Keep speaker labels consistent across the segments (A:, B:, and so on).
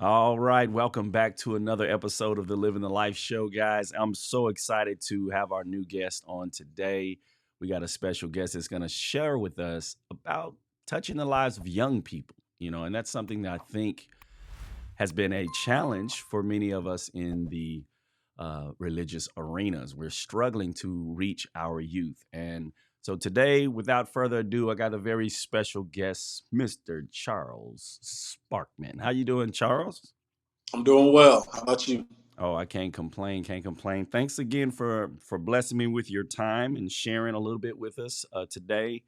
A: All right, welcome back to another episode of the Living the Life Show, guys. I'm so excited to have our new guest on today. We got a special guest that's going to share with us about touching the lives of young people, and that's something that I think has been a challenge for many of us in the religious arenas. We're struggling to reach our youth. And so today, without further ado, I got a very special guest, Mr. Charles Sparkman. How you doing, Charles?
B: I'm doing well. How about you?
A: Oh, I can't complain. Can't complain. Thanks again for blessing me with your time and sharing a little bit with us today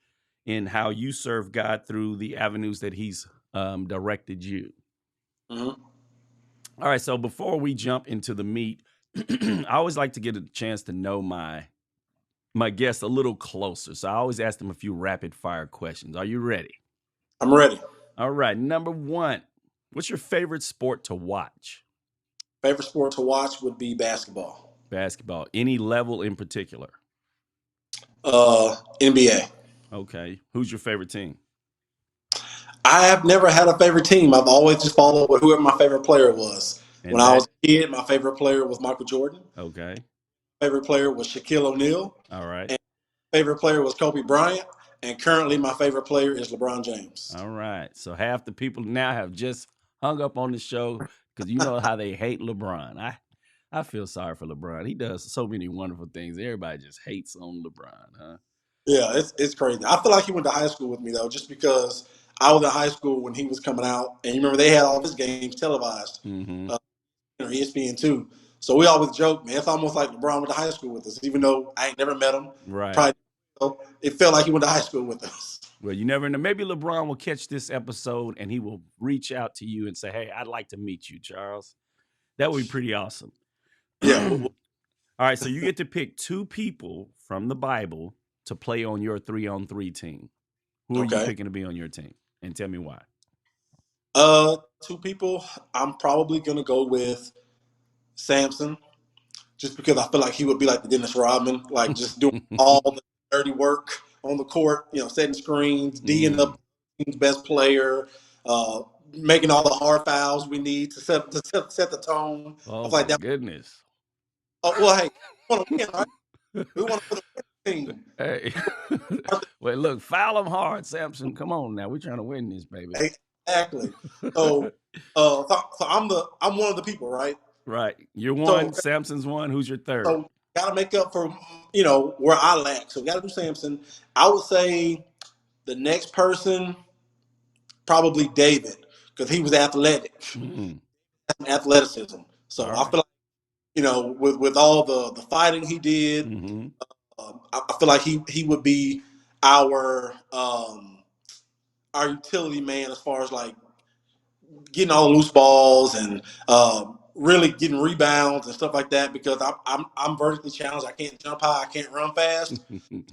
A: in how you serve God through the avenues that He's directed you.
B: hmm
A: All right. So before we jump into the meat, I always like to get a chance to know my guests a little closer. So I always ask them a few rapid fire questions. Are you ready?
B: I'm ready.
A: All right. Number one, what's your favorite sport to watch?
B: Favorite sport to watch would be basketball.
A: Basketball. Any level in particular?
B: NBA.
A: Okay. Who's your favorite team?
B: I have never had a favorite team. I've always just followed with whoever my favorite player was. When
A: And
B: I
A: that,
B: was a kid, my favorite player was Michael Jordan.
A: okay.
B: Favorite player was Shaquille O'Neal.
A: All right.
B: And favorite player was Kobe Bryant. And currently, my favorite player is LeBron James.
A: All right. So half the people now have just hung up on the show because you know how they hate LeBron. I feel sorry for LeBron. He does so many wonderful things. Everybody just hates on LeBron, huh?
B: Yeah, it's crazy. I feel like he went to high school with me though, just because I was in high school when he was coming out, and you remember they had all of his games televised.
A: Mm-hmm.
B: ESPN too. So we always joke, man, it's almost like LeBron went to high school with us, even though I ain't never met him.
A: Right.
B: Probably, it felt like he went to high school with us.
A: Well, you never know. Maybe LeBron will catch this episode and he will reach out to you and say, "Hey, I'd like to meet you, Charles." That would be pretty awesome.
B: Yeah.
A: All right. So you get to pick two people from the Bible to play on your 3-on-3 team. Who are you
B: Okay.
A: picking to be on your team? And tell me why.
B: Two people. I'm probably gonna go with Samson, just because I feel like he would be like the Dennis Rodman, like just doing all the dirty work on the court, setting screens, D'ing
A: Mm.
B: up team's best player, uh, making all the hard fouls we need to set the tone. I
A: Oh
B: feel like
A: my
B: that.
A: goodness.
B: Oh, well, hey, we want to win, right? We want to put a team.
A: Hey. Wait, look, foul him hard, Samson. Come on now. We're trying to win this, baby.
B: Exactly. So, so I'm one of the people, right?
A: Right. You're
B: So,
A: one, Samson's one. Who's your third?
B: so got to make up for where I lack. So got to do Samson. I would say the next person probably David because he was athletic,
A: Mm.
B: athleticism. So
A: All
B: I
A: right.
B: feel like with all the fighting he did,
A: Mm-hmm.
B: I feel like he would be our our utility man as far as like getting all the loose balls and really getting rebounds and stuff like that because I'm vertically challenged. I can't jump high. I can't run fast.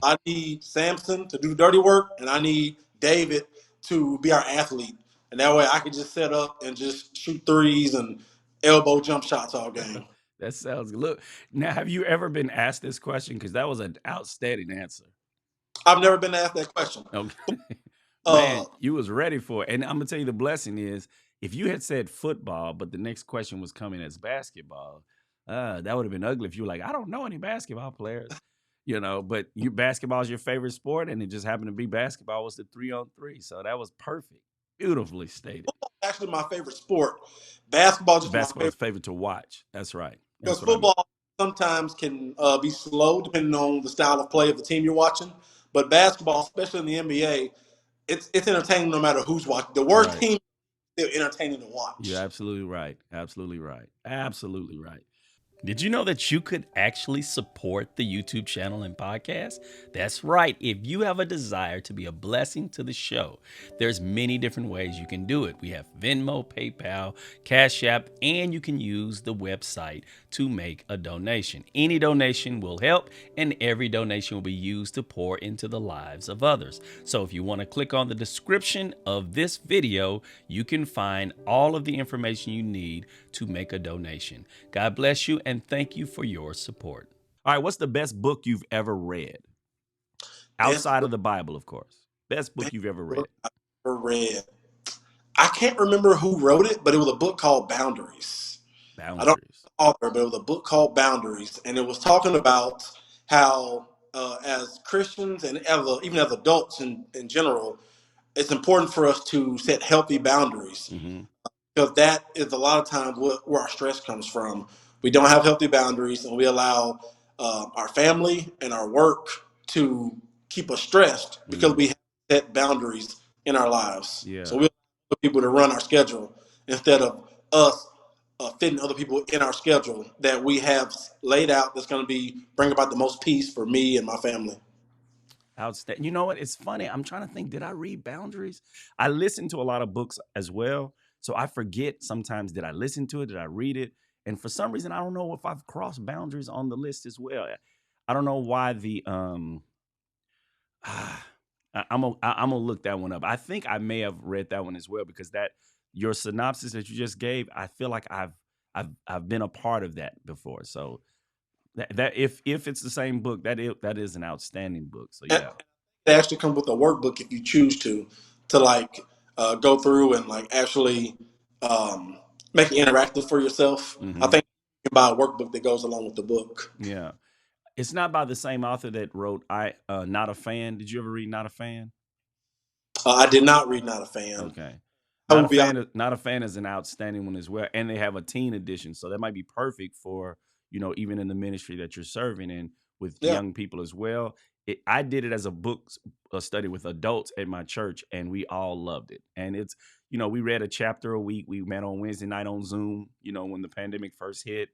B: I need Samson to do the dirty work, and I need David to be our athlete. And that way I can just set up and just shoot threes and elbow jump shots all game.
A: That sounds good. Look, now, have you ever been asked this question? Because that was an outstanding answer.
B: I've never been asked that question.
A: Okay.
B: Uh,
A: Man, you was ready for it. And I'm gonna tell you the blessing is if you had said football, but the next question was coming as basketball, that would have been ugly if you were like, I don't know any basketball players. But basketball is your favorite sport, and it just happened to be basketball was the 3-on-3. So that was perfect. Beautifully stated.
B: Actually, my favorite sport. Basketball just my
A: Basketball
B: favorite
A: is favorite to watch. That's right.
B: because
A: That's what I mean.
B: football sometimes can be slow depending on the style of play of the team you're watching. But basketball, especially in the NBA, it's entertaining no matter who's watching. The worst
A: Right.
B: team is still entertaining to
A: You're
B: watch.
A: absolutely right. Absolutely right. Absolutely right. Did you know that you could actually support the YouTube channel and podcast? That's right. If you have a desire to be a blessing to the show, there's many different ways you can do it. We have Venmo, PayPal, Cash App, and you can use the website to make a donation. Any donation will help, and every donation will be used to pour into the lives of others. So if you want to click on the description of this video, you can find all of the information you need to make a donation. God bless you, and thank you for your support. All right, what's the best book you've ever read?
B: Best
A: Outside
B: book,
A: of the Bible, of course. Best book
B: best
A: you've ever read.
B: book I've ever read. I can't remember who wrote it, but it was a book called Boundaries. I don't
A: Boundaries.
B: know the author, but it was a book called Boundaries, and it was talking about how, as Christians and even as adults in general, it's important for us to set healthy boundaries,
A: Mm-hmm.
B: because that is a lot of times where our stress comes from. We don't have healthy boundaries, and we allow our family and our work to keep us stressed because
A: Mm-hmm.
B: we have set boundaries in our lives. So
A: Yeah.
B: we allow people to run our schedule instead of us fitting other people in our schedule that we have laid out that's going to be bring about the most peace for me and my family.
A: Outstanding. You know what? It's funny. I'm trying to think. Did I read Boundaries? I listen to a lot of books as well, so I forget sometimes. Did I listen to it? Did I read it? And for some reason, I don't know if I've crossed Boundaries on the list as well. I don't know why the ah, I'm gonna look that one up. I think I may have read that one as well because that your synopsis that you just gave, I feel like I've been a part of that before. So that if it's the same book, that is an outstanding book. So
B: And
A: yeah.
B: it actually comes with a workbook if you choose to like go through and like actually um, make it interactive for yourself. I
A: Hmm.
B: think you can buy a workbook that goes along with the book.
A: Yeah. It's not by the same author that wrote I Not a Fan. Did you ever read Not a Fan?
B: I did not read Not a Fan.
A: Okay.
B: I will be honest.
A: Not a Fan is an outstanding one as well. And they have a teen edition. So that might be perfect for, even in the ministry that you're serving in with
B: Yeah.
A: young people as well. I did it as a study with adults at my church, and we all loved it. And it's, we read a chapter a week. We met on Wednesday night on Zoom, when the pandemic first hit.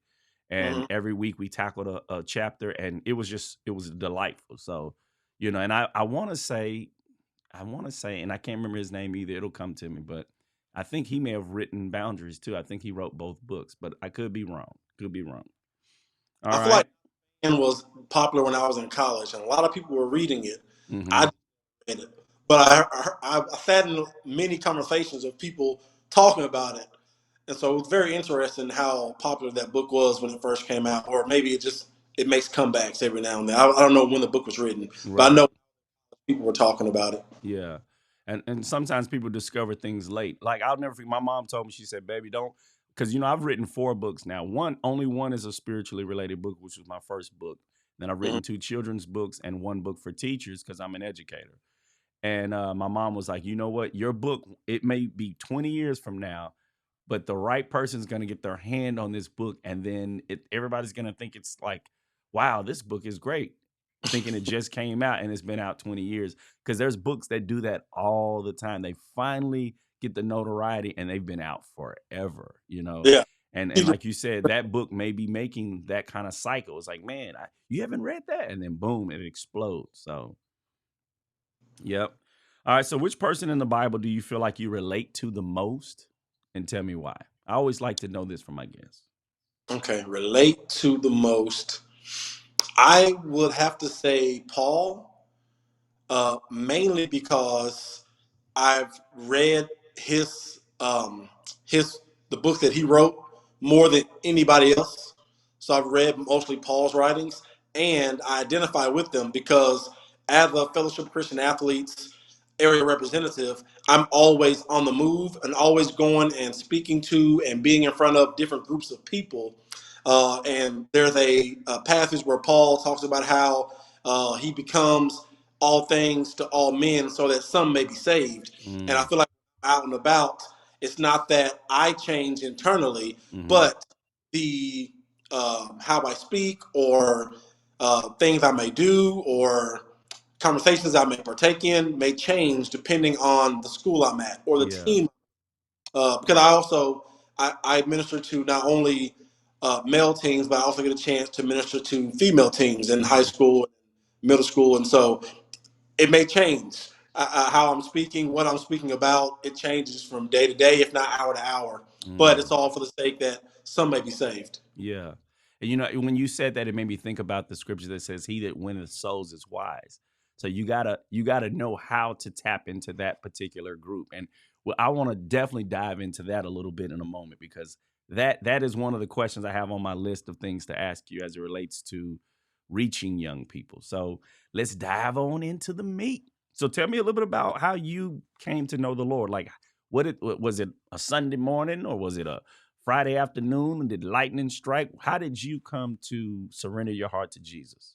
A: And
B: Hmm.
A: every week we tackled a chapter, and it was delightful. So, and I want to say, and I can't remember his name either. It'll come to me, but I think he may have written Boundaries too. I think he wrote both books, but I could be wrong. Could be wrong. All
B: I feel like
A: right.
B: it was popular when I was in college, and a lot of people were reading it. I
A: Mm-hmm.
B: didn't read it, but I sat in many conversations of people talking about it. And so it was very interesting how popular that book was when it first came out, or maybe it makes comebacks every now and then. I don't know when the book was written, but I
A: Right.
B: know people were talking about it.
A: Yeah. And sometimes people discover things late. Like I'll never forget. My mom told me, she said, "Baby, don't," because I've written 4 books now. Only one is a spiritually related book, which was my first book. Then I've
B: Hmm.
A: written 2 children's books and 1 book for teachers because I'm an educator. And my mom was like, "You know what? Your book, it may be 20 years from now, but the right person's going to get their hand on this book, and then everybody's going to think it's like, wow, this book is great, thinking it just came out and it's been out 20 years, because there's books that do that all the time. They finally get the notoriety and they've been out forever.
B: Yeah.
A: And like you said, that book may be making that kind of cycle. It's like, man, you haven't read that, and then boom, it explodes. So yep. All right. So, which person in the Bible do you feel like you relate to the most? And tell me why. I always like to know this from my guests.
B: Okay. Relate to the most. I would have to say Paul, mainly because I've read his the book that he wrote more than anybody else. So I've read mostly Paul's writings, and I identify with them because as a Fellowship of Christian Athletes area representative, I'm always on the move and always going and speaking to and being in front of different groups of people. And there's a passage where Paul talks about how he becomes all things to all men so that some may be saved. And I
A: Mm,
B: feel like out and about, it's not that I change internally,
A: mm-hmm.
B: but the how I speak or things I may do or conversations I may partake in may change depending on the school I'm at or the
A: Yeah.
B: team. Because I minister to not only male teams, but I also get a chance to minister to female teams in high
A: Mm-hmm.
B: school, middle school, and so it may change how I'm speaking, what I'm speaking about. It changes from day to day, if not hour to hour. But
A: Mm.
B: it's all for the sake that some may be saved.
A: Yeah. And when you said that, it made me think about the scripture that says, "He that winneth souls is wise." So you gotta know how to tap into that particular group. And well, I want to definitely dive into that a little bit in a moment, because that is one of the questions I have on my list of things to ask you as it relates to reaching young people. So let's dive on into the meat. So tell me a little bit about how you came to know the Lord. Like, Was it a Sunday morning or was it a Friday afternoon? Did lightning strike? How did you come to surrender your heart to Jesus?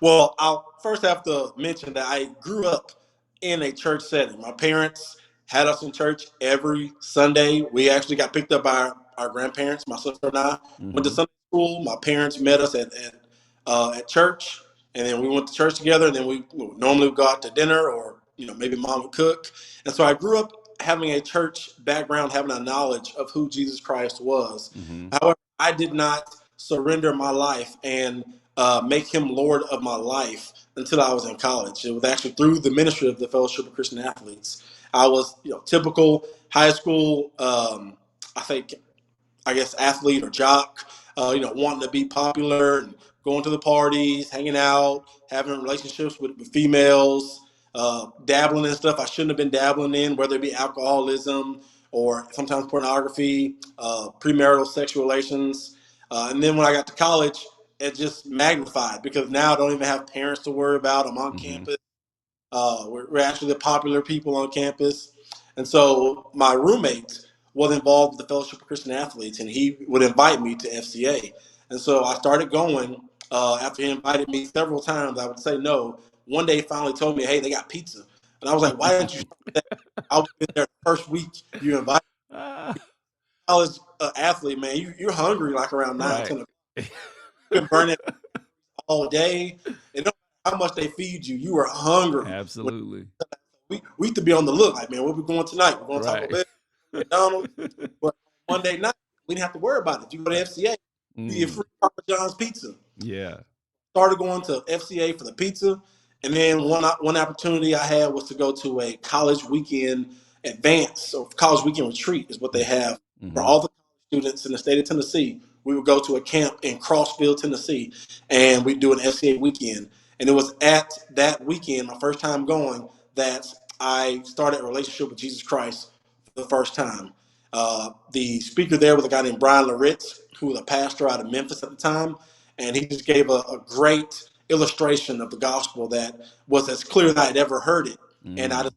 B: Well, I'll first have to mention that I grew up in a church setting. My parents had us in church every Sunday. We actually got picked up by our grandparents. My sister and I went to
A: Mm-hmm.
B: Sunday school. My parents met us at church, and then we went to church together. And then we normally would go out to dinner, or maybe mom would cook. And so I grew up having a church background, having a knowledge of who Jesus Christ was.
A: Mm-hmm.
B: However, I did not surrender my life and make him Lord of my life until I was in college. It was actually through the ministry of the Fellowship of Christian Athletes. I was, typical high school, I think, I guess, athlete or jock, wanting to be popular and going to the parties, hanging out, having relationships with females, dabbling in stuff I shouldn't have been dabbling in, whether it be alcoholism or sometimes pornography, premarital sexual relations. And then when I got to college, it just magnified because now I don't even have parents to worry about. I'm on
A: Mm-hmm.
B: campus. We're actually the popular people on campus. And so my roommate was involved with the Fellowship of Christian Athletes, and he would invite me to FCA. And so I started going. After he invited me several times, I would say no. One day he finally told me, hey, they got pizza. And I was like, why didn't you start that? I was there the first week you invited
A: Ah,
B: a college athlete, man. You're hungry like around 9,
A: right.
B: 10 o'clock. You've been burning all day. And no matter how much they feed you, you are hungry.
A: Absolutely.
B: We used to be on the look like, man, where we going tonight? We're going to Taco
A: Right.
B: Bell, McDonald's. But Monday night, we didn't have to worry about it. If you go to FCA, you get
A: Mm,
B: free Papa John's pizza.
A: yeah.
B: Started going to FCA for the pizza, and then one opportunity I had was to go to a college weekend advance or college weekend retreat is what they have for
A: Mm-hmm.
B: all the students in the state of Tennessee. We would go to a camp in Crossville, Tennessee, and we'd do an FCA weekend. And it was at that weekend, my first time going, that I started a relationship with Jesus Christ for the first time. The speaker there was a guy named Brian Laritz, who was a pastor out of Memphis at the time, and he just gave a great illustration of the gospel that was as clear as I had ever heard it. And
A: Mm.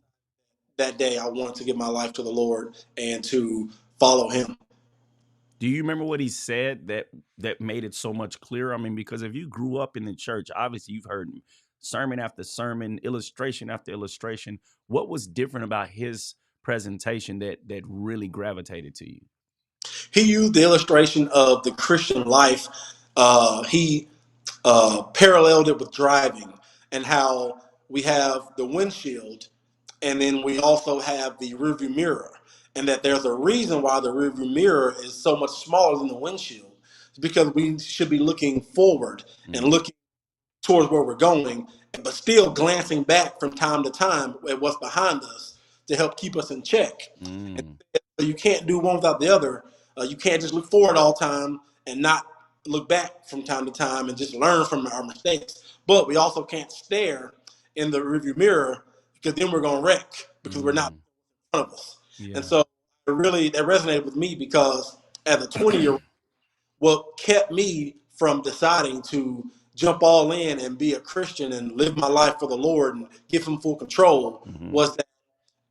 B: that day I wanted to give my life to the Lord and to follow Him.
A: Do you remember what he said that made it so much clearer? I mean, because if you grew up in the church, obviously you've heard sermon after sermon, illustration after illustration. What was different about his presentation that really gravitated to you?
B: He used the illustration of the Christian life. He paralleled it with driving and how we have the windshield and then we also have the rearview mirror, and that there's a reason why the rearview mirror is so much smaller than the windshield. It's because we should be looking forward and
A: Mm,
B: looking towards where we're going, but still glancing back from time to time at what's behind us to help keep us in check. And
A: mm,
B: you can't do one without the other. You can't just look forward all the time and not look back from time to time and just learn from our mistakes. But we also can't stare in the rearview mirror because then we're going to wreck because we're not
A: mm.
B: in front of us. And
A: Yeah.
B: so that resonated with me because as a 20-year-old, what kept me from deciding to jump all in and be a Christian and live my life for the Lord and give Him full control
A: Mm-hmm.
B: was that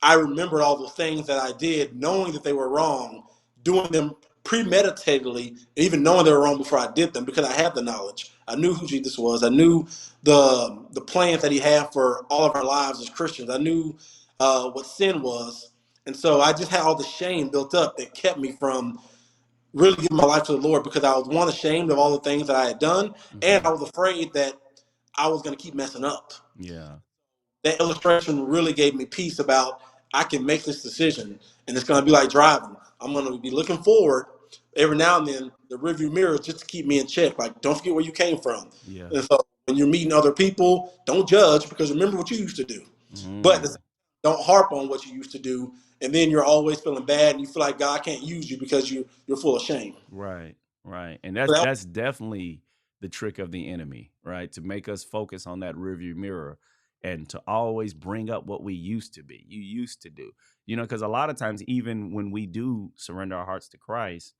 B: I remembered all the things that I did, knowing that they were wrong, doing them premeditatedly, even knowing they were wrong before I did them, because I had the knowledge. I knew who Jesus was. I knew the plans that He had for all of our lives as Christians. I knew what sin was, and so I just had all the shame built up that kept me from really giving my life to the Lord because I was one ashamed of all the things that I had done, and
A: Mm-hmm.
B: I was afraid that I was going to keep messing up.
A: Yeah.
B: That illustration really gave me peace about I can make this decision, and it's going to be like driving. I'm going to be looking forward every now and then, the rearview mirror, just to keep me in check. Like, don't forget where you came from.
A: Yeah.
B: And so when you're meeting other people, don't judge because remember what you used to do. But
A: Mm.
B: don't harp on what you used to do, and then you're always feeling bad, and you feel like God can't use you because you're full of shame.
A: Right, right. And
B: So that
A: that's definitely the trick of the enemy, right? To make us focus on that rearview mirror and to always bring up what we used to be. You used to do. Because a lot of times even when we do surrender our hearts to Christ,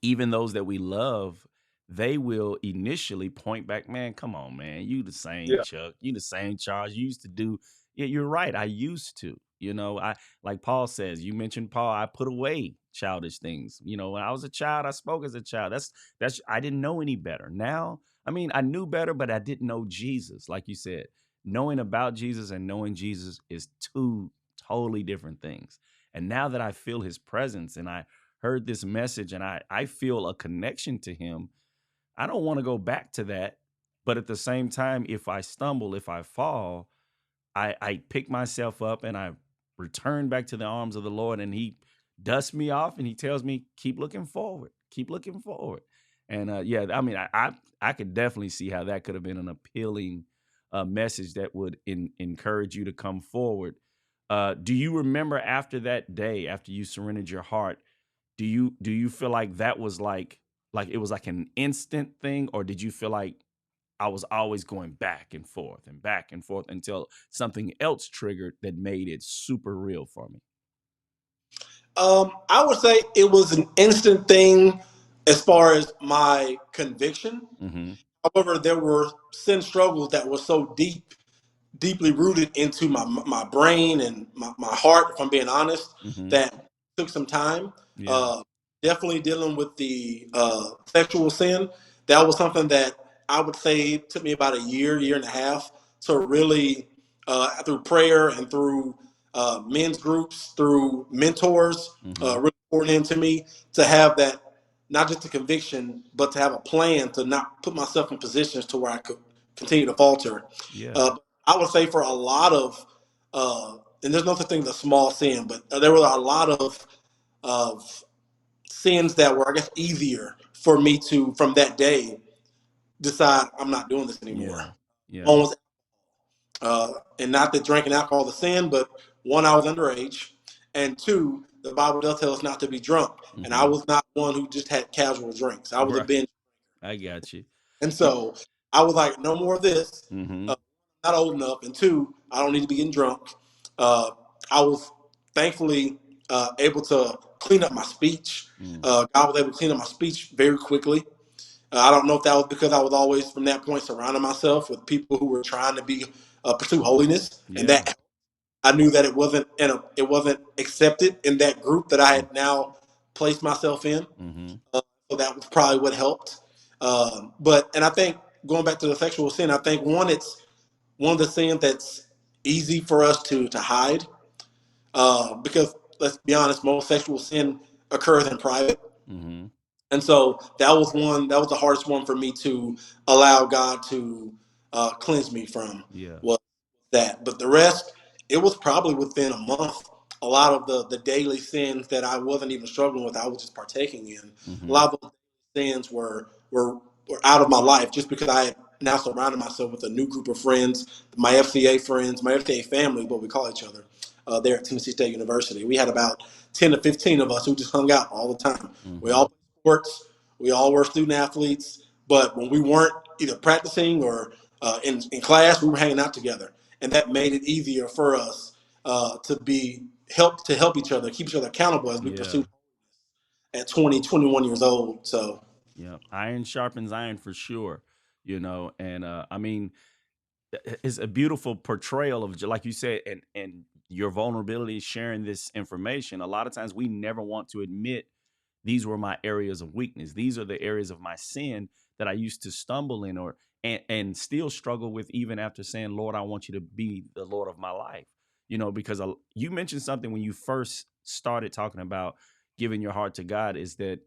A: even those that we love, they will initially point back, man, come on, man. You the same
B: yeah.
A: Chuck. You the same Charles. You used to do, Yeah, you're right. I used to, I like Paul says, you mentioned Paul, I put away childish things. When I was a child, I spoke as a child. That's I didn't know any better. Now, I mean, I knew better, but I didn't know Jesus. Like you said, knowing about Jesus and knowing Jesus is two totally different things. And now that I feel his presence and I heard this message and I feel a connection to him, I don't want to go back to that. But at the same time, if I stumble, if I fall, I pick myself up and I return back to the arms of the Lord, and he dusts me off and he tells me, keep looking forward, keep looking forward. And yeah, I mean, I could definitely see how that could have been an appealing message that would encourage you to come forward. Do you remember after that day, after you surrendered your heart, do you feel like that was like it was like an instant thing, or did you feel like I was always going back and forth until something else triggered that made it super real for me?
B: I would say it was an instant thing as far as my conviction.
A: Mhm.
B: However, there were sin struggles that were so deeply rooted into my brain and my heart, if I'm being honest,
A: Mhm.
B: that took some time.
A: Yeah.
B: Uh, Definitely dealing with the sexual sin. That was something that I would say took me about a year and a half to really, through prayer and through men's groups, through mentors,
A: Mhm.
B: really poured into me to have that, not just a conviction, but to have a plan to not put myself in positions to where I could continue to falter.
A: Yeah.
B: Uh, I would say for a lot of, and there's no such thing as a small sin, but there were a lot of sins that were, I guess, easier for me to, from that day, decide I'm not doing this anymore.
A: Yeah. Yeah.
B: One was, and not that drinking alcohol is a sin, but one, I was underage, and two, the Bible does tell us not to be drunk, and I
A: Mhm.
B: was not one who just had casual drinks. I was a
A: Right.
B: binge.
A: I got you.
B: And
A: Y
B: so I was like, no more of this.
A: Mhm.
B: Not old enough. And two, I don't need to be getting drunk. Uh, I was thankfully able to clean up my speech.
A: Mm.
B: God was able to clean up my speech very quickly. I don't know if that was because I was always from that point surrounding myself with people who were trying to be pursue holiness, and
A: Yeah.
B: that I knew that it wasn't accepted in that group that I
A: Mm.
B: had now placed myself in.
A: Mhm.
B: So that was probably what helped. And I think going back to the sexual sin, I think one, it's one of the sins that's easy for us to hide because let's be honest, most sexual sin occurs in private.
A: Mhm.
B: And so that was one. That was the hardest one for me to allow God to cleanse me from.
A: Yeah.
B: Was that. But the rest, it was probably within a month. A lot of the daily sins that I wasn't even struggling with, I was just partaking in. A
A: Mhm.
B: lot of those sins were out of my life just because I had now surrounded myself with a new group of friends, my FCA friends, my FCA family, what we call each other. There at Tennessee State University, we had about 10 to 15 of us who just hung out all the time. We all
A: Mhm.
B: played sports, we all were student athletes, but when we weren't either practicing or in class, we were hanging out together, and that made it easier for us to help each other, keep each other accountable as we
A: Yeah.
B: pursue at 20, 21 years old. So
A: Yeah. Iron sharpens iron for sure, and I mean, it's a beautiful portrayal of, like you said, and your vulnerability, sharing this information. A lot of times we never want to admit these were my areas of weakness. These are the areas of my sin that I used to stumble in, or and still struggle with, even after saying, Lord, I want you to be the Lord of my life. Because you mentioned something when you first started talking about giving your heart to God, is that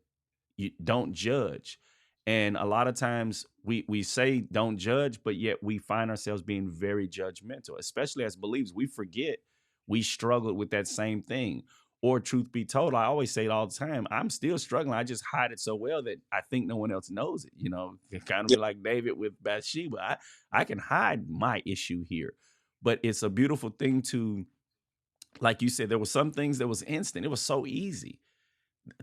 A: you don't judge. And a lot of times we say don't judge, but yet we find ourselves being very judgmental, especially as believers. We forget we struggled with that same thing. Or truth be told, I always say it all the time, I'm still struggling. I just hide it so well that I think no one else knows it. It kind of
B: yeah,
A: be like David with Bathsheba. I can hide my issue here. But it's a beautiful thing to, like you said, there were some things that was instant. It was so easy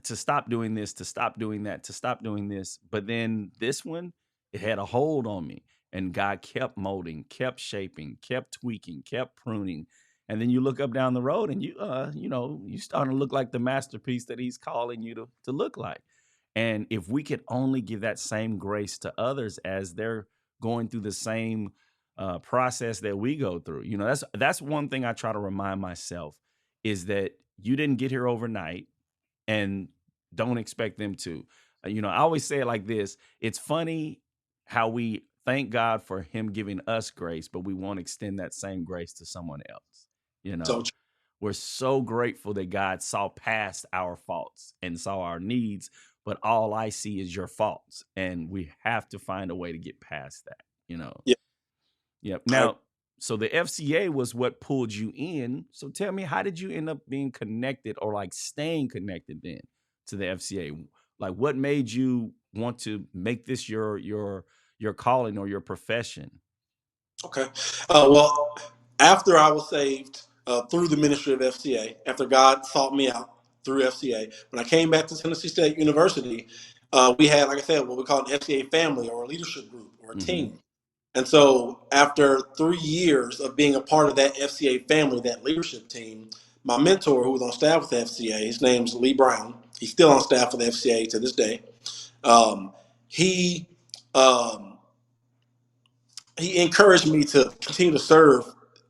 A: to stop doing this, to stop doing that, to stop doing this. But then this one, it had a hold on me. And God kept molding, kept shaping, kept tweaking, kept pruning. And then you look up down the road and you starting to look like the masterpiece that he's calling you to look like. And if we could only give that same grace to others as they're going through the same process that we go through. You know, that's one thing I try to remind myself is that you didn't get here overnight, and don't expect them to. You know, I always say it like this: it's funny how we thank God for Him giving us grace, but we won't extend that same grace to someone else. You
B: So
A: know, we're so grateful that God saw past our faults and saw our needs, but all I see is your faults, and we have to find a way to get past that. You know.
B: yeah,
A: Yep.
B: I,
A: Now, so the FCA was what pulled you in. So tell me, how did you end up being connected or like staying connected then to the FCA? Like, what made you want to make this your calling or your profession?
B: okay. Well, after I was saved through the ministry of FCA, after God sought me out through FCA, when I came back to Tennessee State University, we had, like I said, what we call an FCA family or a leadership group or a
A: Mm-hmm.
B: team. And so, after 3 years of being a part of that FCA family, that leadership team, my mentor, who was on staff with the FCA, his name's Lee Brown. He's still on staff with the FCA to this day. Um, he um, he encouraged me to continue to serve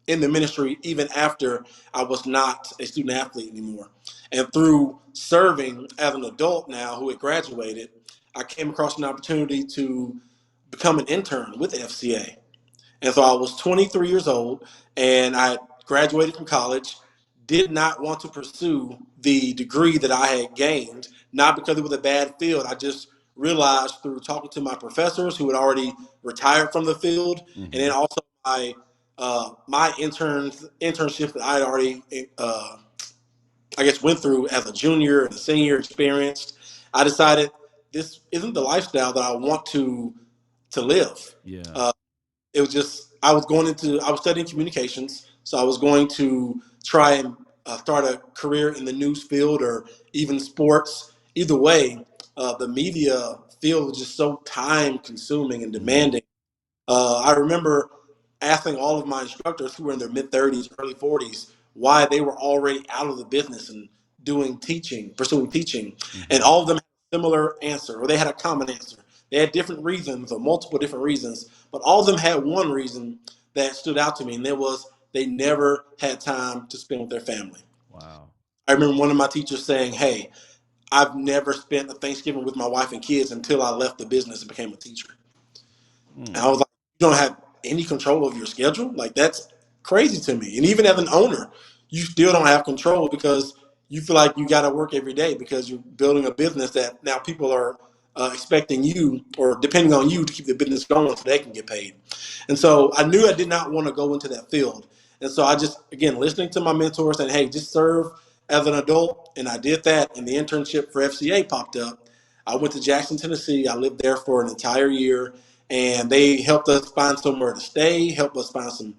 B: in the ministry even after I was not a student athlete anymore. And through serving as an adult now who had graduated, I came across an opportunity to become an intern with the FCA. And so I was 23 years old and I graduated from college, did not want to pursue the degree that I had gained, not because it was a bad field. I just realized through talking to my professors who had already retired from the field, and
A: Mm-hmm.
B: then also my internship that I had already I guess went through as a junior and a senior experienced. I decided this isn't the lifestyle that I want to live.
A: Yeah.
B: Uh, it was just I was studying communications, so I was going to try and start a career in the news field or even sports. Either way, the media field was just so time consuming and
A: Mm-hmm.
B: demanding. I remember asking all of my instructors who were in their mid 30s, early 40s, why they were already out of the business and doing teaching, pursuing teaching. And
A: Mm-hmm.
B: all of them had a similar answer, or they had a common answer. They had different reasons, or multiple different reasons, but all of them had one reason that stood out to me, and that was they never had time to spend with their family.
A: Wow.
B: I remember one of my teachers saying, "Hey, I've never spent a Thanksgiving with my wife and kids until I left the business and became a teacher." And I
A: Mm.
B: was like, you don't have any control over your schedule? Like, that's crazy to me. And even as an owner, you still don't have control because you feel like you got to work every day because you're building a business that now people are expecting you or depending on you to keep the business going so they can get paid. And so I knew I did not want to go into that field. And so I just, again, listening to my mentor saying, hey, just serve as an adult. And I did that. And the internship for FCA popped up. I went to Jackson, Tennessee. I lived there for an entire year and they helped us find somewhere to stay, helped us find some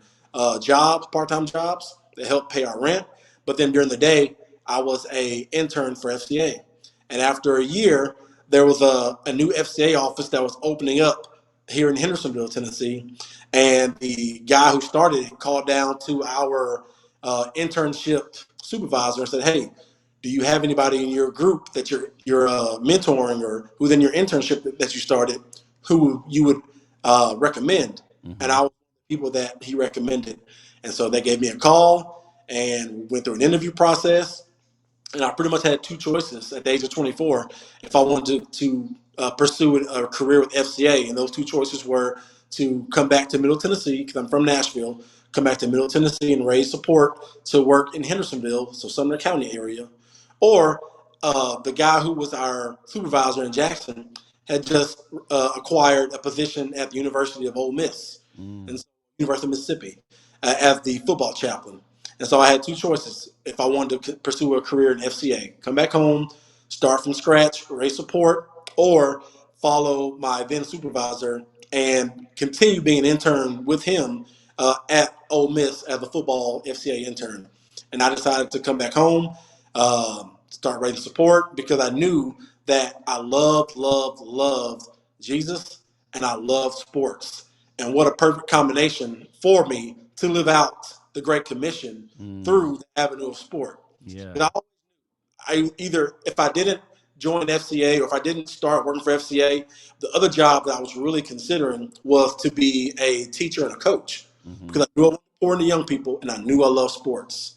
B: jobs, part-time jobs that helped pay our rent. But then during the day, I was a intern for FCA. And after a year, there was a new FCA office that was opening up here in Hendersonville, Tennessee. And the guy who started it called down to our internship supervisor and said, "Hey, do you have anybody in your group that you're mentoring or who's in your internship that you started who you would recommend?" And
A: Mm-hmm.
B: I was the people that he recommended. And so they gave me a call and went through an interview process. And I pretty much had two choices at the age of 24 if I wanted to pursue a career with FCA. And those two choices were to come back to Middle Tennessee, because I'm from Nashville, come back to Middle Tennessee and raise support to work in Hendersonville, so Sumner County area. Or the guy who was our supervisor in Jackson had just acquired a position at the University of Ole Miss, and
A: Mm.
B: so, University of Mississippi, as the football chaplain. And so I had two choices if I wanted to pursue a career in FCA: come back home, start from scratch, raise support, or follow my then supervisor and continue being an intern with him at Ole Miss as a football FCA intern. And I decided to come back home, start raising support because I knew that I loved Jesus and I love sports. And what a perfect combination for me to live out the Great Commission
A: Mm.
B: through the avenue of sport.
A: Yeah.
B: Because I either, if I didn't join FCA, or if I didn't start working for FCA, the other job that I was really considering was to be a teacher and a coach,
A: Mm-hmm.
B: because I knew I wanted to pour into young people and I knew I love sports.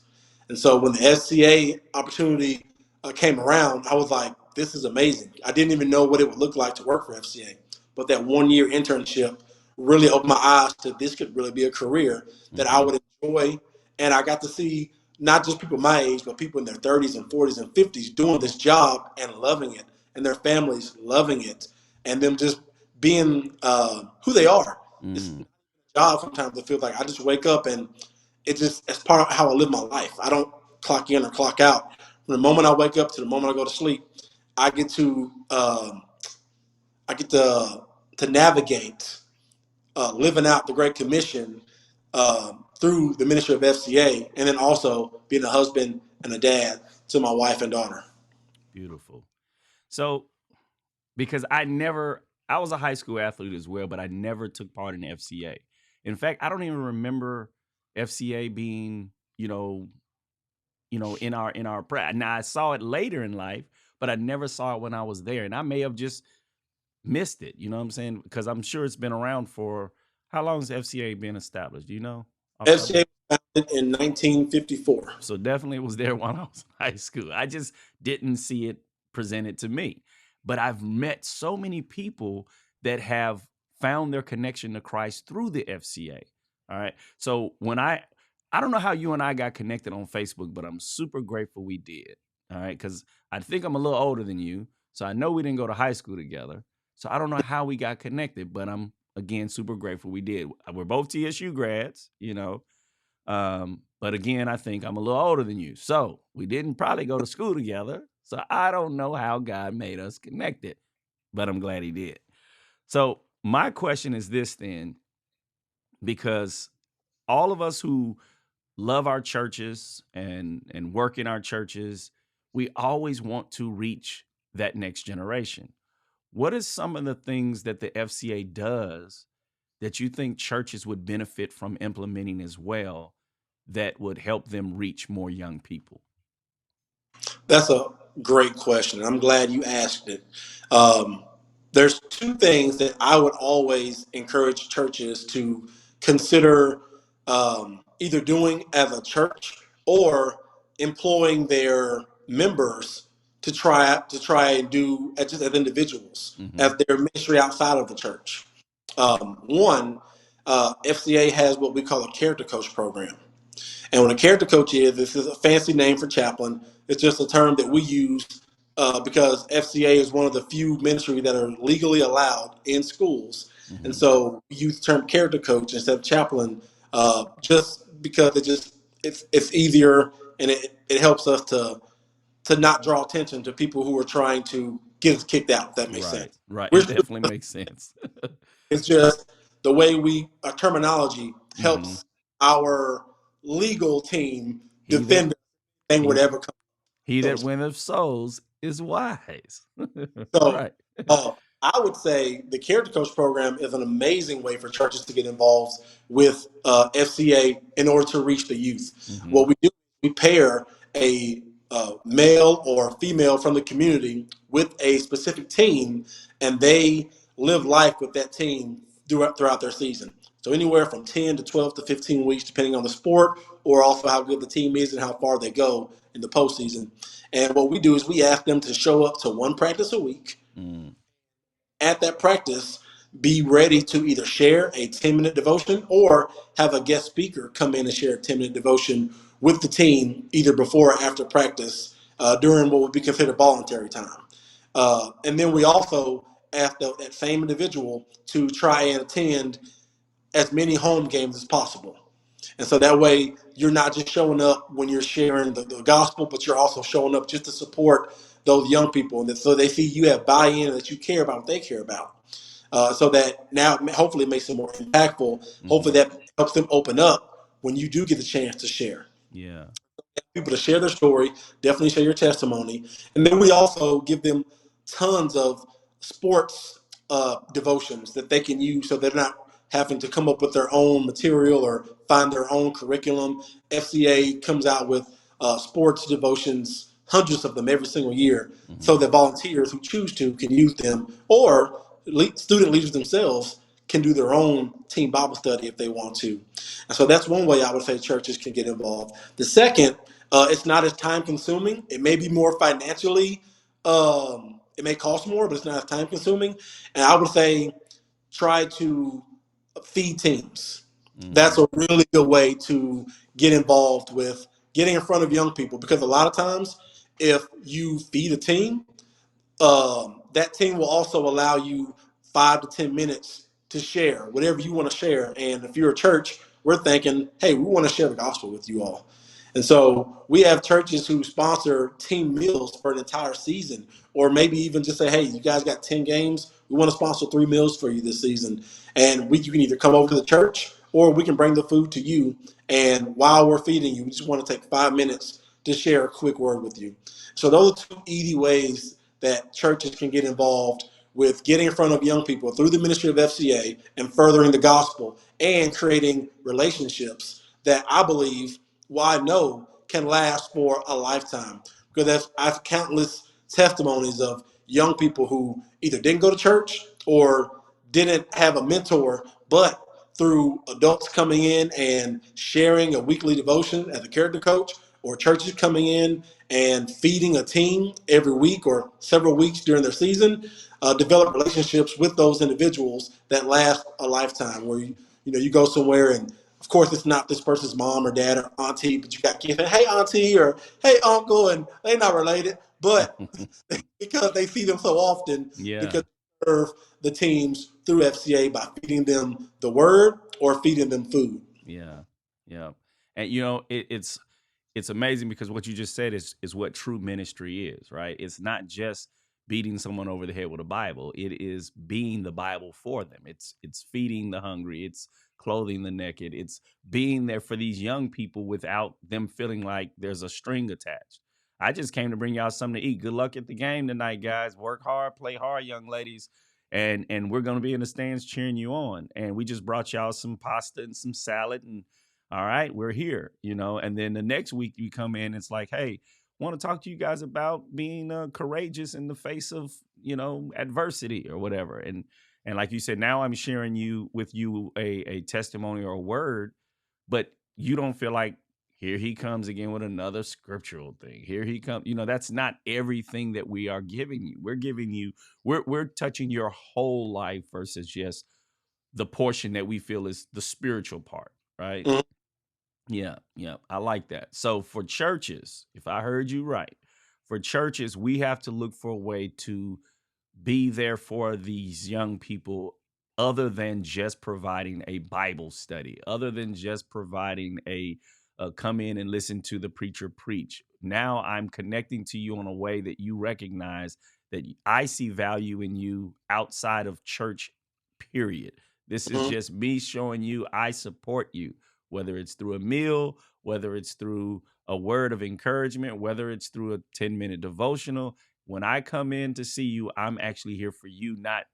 B: And so when the FCA opportunity came around, I was like, this is amazing. I didn't even know what it would look like to work for FCA. But that 1 year internship really opened my eyes to this could really be a career that I
A: Mm-hmm.
B: would enjoy. And I got to see not just people my age, but people in their 30s and 40s and 50s doing this job and loving it, and their families loving it, and them just being who they are. It's
A: Mm.
B: a job sometimes that feels like I just wake up and it's part of how I live my life. I don't clock in or clock out. From the moment I wake up to the moment I go to sleep, I get to I get to navigate living out the Great Commission through the ministry of FCA, and then also being a husband and a dad to my wife and daughter.
A: Beautiful. So, because I was a high school athlete as well, but I never took part in the FCA. In fact, I don't even remember FCA being, in our prep. Now I saw it later in life, but I never saw it when I was there, and I may have just missed it. You know what I'm saying? Because I'm sure it's been around for how long has FCA been established? Do you know? Off the top of
B: FCA was founded in 1954.
A: So definitely was there when I was in high school. I just didn't see it presented to me. But I've met so many people that have found their connection to Christ through the FCA. All right. So I don't know how you and I got connected on Facebook, but I'm super grateful we did. All right. Because I think I'm a little older than you. So I know we didn't go to high school together. So I don't know how we got connected, but I'm again super grateful we did. We're both TSU grads, but again, I think I'm a little older than you. So we didn't probably go to school together. So I don't know how God made us connected, but I'm glad he did. So my question is this then, because all of us who love our churches and work in our churches, we always want to reach that next generation. What is some of the things that the FCA does that you think churches would benefit from implementing as well that would help them reach more young people?
B: That's a great question. I'm glad you asked it. Um, there's two things that I would always encourage churches to consider either doing as a church or employing their members to try and do as just as individuals
A: Mm-hmm.
B: as their ministry outside of the church. One, FCA has what we call a character coach program. And what a character coach is, this is a fancy name for chaplain. It's just a term that we use because FCA is one of the few ministries that are legally allowed in schools. And
A: Mm-hmm.
B: so we use the term character coach instead of chaplain, just because it's easier, and it helps us to not draw attention to people who are trying to get us kicked out, if that makes
A: Right.
B: sense.
A: Right.
B: We're
A: It
B: still,
A: definitely makes sense.
B: it's just the way our terminology
A: Mm-hmm.
B: helps our legal team
A: He that
B: defend anything
A: he
B: whatever comes.
A: he
B: So,
A: that winneth souls is wise.
B: so
A: Right.
B: I would say the Character Coach program is an amazing way for churches to get involved with FCA in order to reach the youth.
A: Mm-hmm.
B: What we do, we pair a male or female from the community with a specific team, and they live life with that team throughout their season. So anywhere from 10 to 12 to 15 weeks, depending on the sport, or also how good the team is and how far they go in the postseason. And what we do is we ask them to show up to one practice a week.
A: Mm.
B: At that practice, be ready to either share a 10-minute devotion or have a guest speaker come in and share a 10-minute devotion with the team, either before or after practice, during what would be considered voluntary time. And then we also ask that same individual to try and attend as many home games as possible. And so that way, you're not just showing up when you're sharing the gospel, but you're also showing up just to support those young people. And so they see you have buy-in and that you care about what they care about. So that now hopefully it makes them more impactful. Hopefully
A: Mm-hmm.
B: that helps them open up when you do get the chance to share.
A: Yeah.
B: People to share their story, definitely share your testimony. And then we also give them tons of sports devotions that they can use so they're not having to come up with their own material or find their own curriculum. FCA comes out with sports devotions hundreds of them every single year,
A: Hmm.
B: so that volunteers who choose to can use them, or student leaders themselves can do their own team Bible study if they want to. And so that's one way I would say churches can get involved. The second, it's not as time consuming. It may be more financially, it may cost more, but it's not as time consuming. And I would say try to feed teams. That's
A: Hmm.
B: a really good way to get involved with getting in front of young people, because a lot of times if you feed a team, that team will also allow you 5 to 10 minutes to share whatever you want to share. And if you're a church, we're thinking, hey, we want to share the gospel with you all. And so we have churches who sponsor team meals for an entire season, or maybe even just say, hey, you guys got 10 games. We want to sponsor 3 meals for you this season. And you can either come over to the church or we can bring the food to you. And while we're feeding you, we just want to take 5 minutes to share a quick word with you. So those are two easy ways that churches can get involved with getting in front of young people through the ministry of FCA and furthering the gospel and creating relationships that I believe, well, I know, can last for a lifetime. Because I've countless testimonies of young people who either didn't go to church or didn't have a mentor, but through adults coming in and sharing a weekly devotion as a character coach, or churches coming in and feeding a team every week or several weeks during their season, develop relationships with those individuals that last a lifetime. Where you go somewhere, and of course it's not this person's mom or dad or auntie, but you got kids saying, "Hey auntie" or "Hey uncle," and they're not related, but because they see them so often,
A: Yeah.
B: because they serve the teams through FCA by feeding them the word or feeding them food.
A: Yeah. Yeah. And it's amazing because what you just said is what true ministry is, right? It's not just beating someone over the head with a Bible. It is being the Bible for them. It's feeding the hungry, it's clothing the naked, it's being there for these young people without them feeling like there's a string attached. I just came to bring y'all something to eat. Good luck at the game tonight, guys. Work hard, play hard, young ladies. And we're gonna be in the stands cheering you on. And we just brought y'all some pasta and some salad, and all right, we're here. And then the next week you come in, it's like, hey, want to talk to you guys about being courageous in the face of adversity or whatever. And like you said, now I'm sharing with you a testimony or a word, but you don't feel like here he comes again with another scriptural thing. Here he comes. That's not everything that we are giving you. We're giving you, we're touching your whole life versus just the portion that we feel is the spiritual part, right?
B: Mhm.
A: Yeah, yeah, I like that. So for churches, if I heard you right, for churches, we have to look for a way to be there for these young people other than just providing a Bible study, other than just providing a come in and listen to the preacher preach. Now I'm connecting to you in a way that you recognize that I see value in you outside of church, period. This is
B: Mhm.
A: just me showing you I support you, whether it's through a meal, whether it's through a word of encouragement, whether it's through a 10-minute devotional. When I come in to see you, I'm actually here for you, not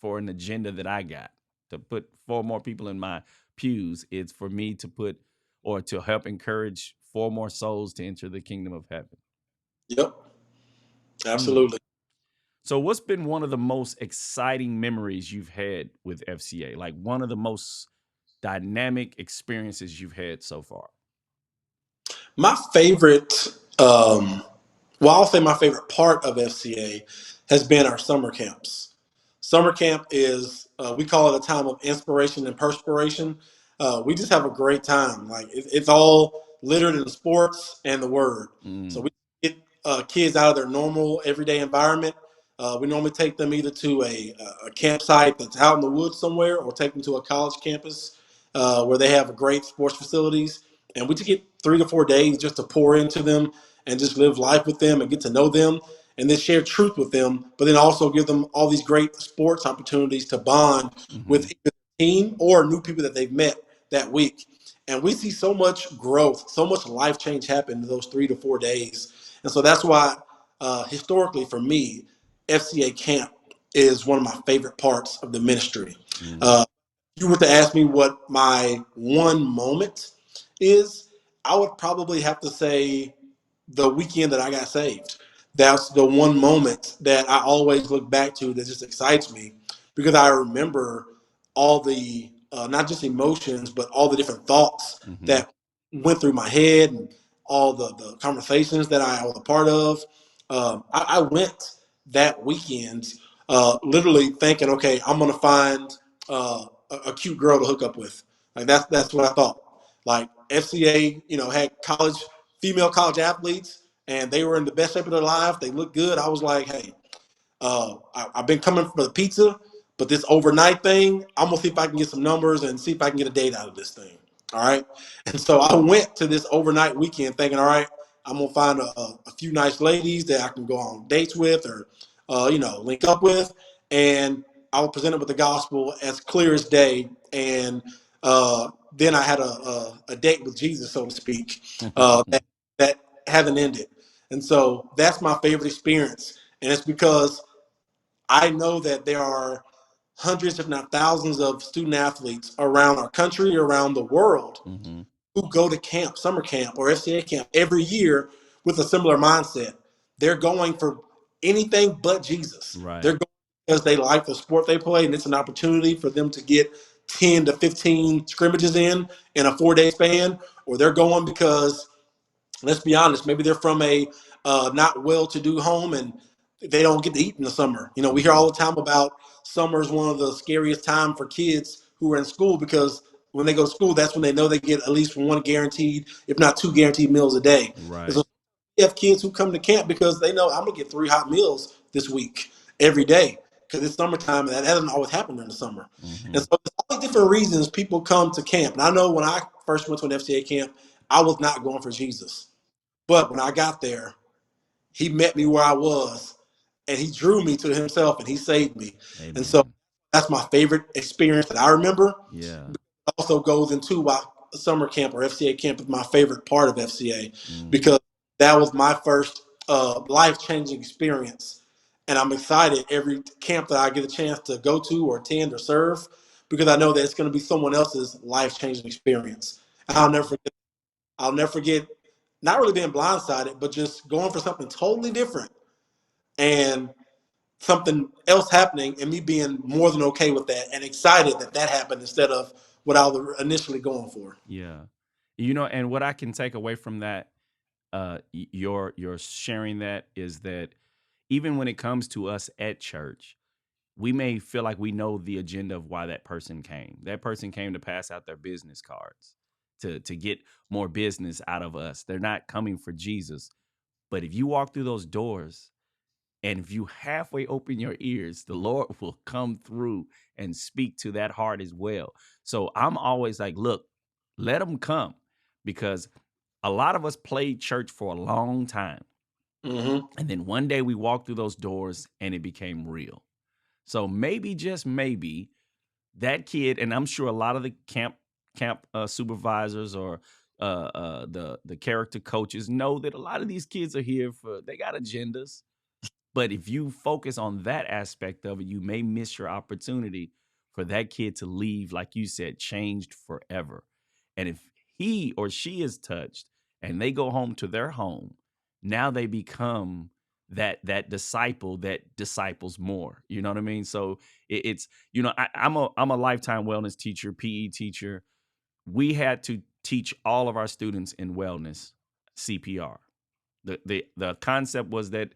A: for an agenda that I got to put 4 more people in my pews. It's for me to put or to help encourage 4 more souls to enter the kingdom of heaven.
B: Yep,
A: Hmm.
B: absolutely.
A: So, what's been one of the most exciting memories you've had with FCA? Like one of the most dynamic experiences you've had so far?
B: My favorite, well, I'll say my favorite part of FCA has been our summer camps. Summer camp is, we call it a time of inspiration and perspiration. We just have a great time. Like it's all littered in sports and the word. So
A: Mm,
B: we get kids out of their normal everyday environment. We normally take them either to a campsite that's out in the woods somewhere, or take them to a college campus where they have great sports facilities. And we just get 3 to 4 days just to pour into them and just live life with them and get to know them and then share truth with them, but then also give them all these great sports opportunities to bond with
A: hmm.
B: either the team or new people that they've met that week. And we see so much growth, so much life change happen in those 3 to 4 days. And so that's why, historically, for me, FCA camp is one of my favorite parts of the ministry.
A: Hmm.
B: Uh, if you were to ask me what my one moment is, I would probably have to say the weekend that I got saved. That's the one moment that I always look back to that just excites me because I remember all the not just emotions, but all the different thoughts
A: Mm-hmm.
B: that went through my head and all the conversations that I was a part of. I went that weekend literally thinking, okay, I'm going to find a cute girl to hook up with. Like that's what I thought. Like FCA, had female college athletes, and they were in the best shape of their life. They looked good. I was like, hey, I've been coming for the pizza, but this overnight thing, I'm gonna see if I can get some numbers and see if I can get a date out of this thing. All right. And so I went to this overnight weekend thinking, all right, I'm gonna find a few nice ladies that I can go on dates with or, link up with. And I was presented with the gospel as clear as day. And then I had a date with Jesus, so to speak, that haven't ended. And so that's my favorite experience. And it's because I know that there are hundreds, if not thousands, of student athletes around our country, around the world,
A: Mm-hmm.
B: who go to camp, summer camp, or FCA camp every year with a similar mindset. They're going for anything but Jesus. They're
A: Right.
B: going because they like the sport they play, and it's an opportunity for them to get 10 to 15 scrimmages in a 4 day span, or they're going because let's be honest, maybe they're from a not well-to-do home and they don't get to eat in the summer. We hear
A: Mm-hmm.
B: all the time about summer is one of the scariest time for kids who are in school because when they go to school, that's when they know they get at least one guaranteed, if not two guaranteed meals a day. And
A: Right.
B: so you have kids who come to camp because they know I'm gonna get 3 hot meals this week every day because it's summertime and that doesn't always happen in the summer. And
A: Mm-hmm.
B: so there's all these different reasons people come to camp. And I know when I first went to an FCA camp, I was not going for Jesus. But when I got there, he met me where I was and he drew me to himself and he saved me. And so
A: Amen.
B: that's my favorite experience that I remember.
A: Yeah.
B: It also goes into why summer camp or FCA camp is my favorite part of FCA
A: Mm.
B: because that was my first life changing experience. And I'm excited every camp that I get a chance to go to or attend or serve because I know that it's going to be someone else's life changing experience. And
A: Yeah.
B: I'll never forget not really being blindsided, but just going for something totally different and something else happening and me being more than okay with that and excited that that happened instead of what I was initially going for.
A: Yeah. And what I can take away from that, your sharing that is that even when it comes to us at church, we may feel like we know the agenda of why that person came. That person came to pass out their business cards, to get more business out of us. They're not coming for Jesus. But if you walk through those doors and if you halfway open your ears, the Lord will come through and speak to that heart as well. So I'm always like, look, let them come, because a lot of us played church for a long time.
B: Mm-hmm.
A: And then one day we walked through those doors and it became real. So maybe, just maybe, that kid, and I'm sure a lot of the camp supervisors or the character coaches know that a lot of these kids are here for, they got agendas. But if you focus on that aspect of it, you may miss your opportunity for that kid to leave, like you said, changed forever. And if he or she is touched and they go home to their home, now they become that disciple that disciples more. You know what I mean? So it's I'm a lifetime wellness teacher, PE teacher. We had to teach all of our students in wellness CPR. The concept was that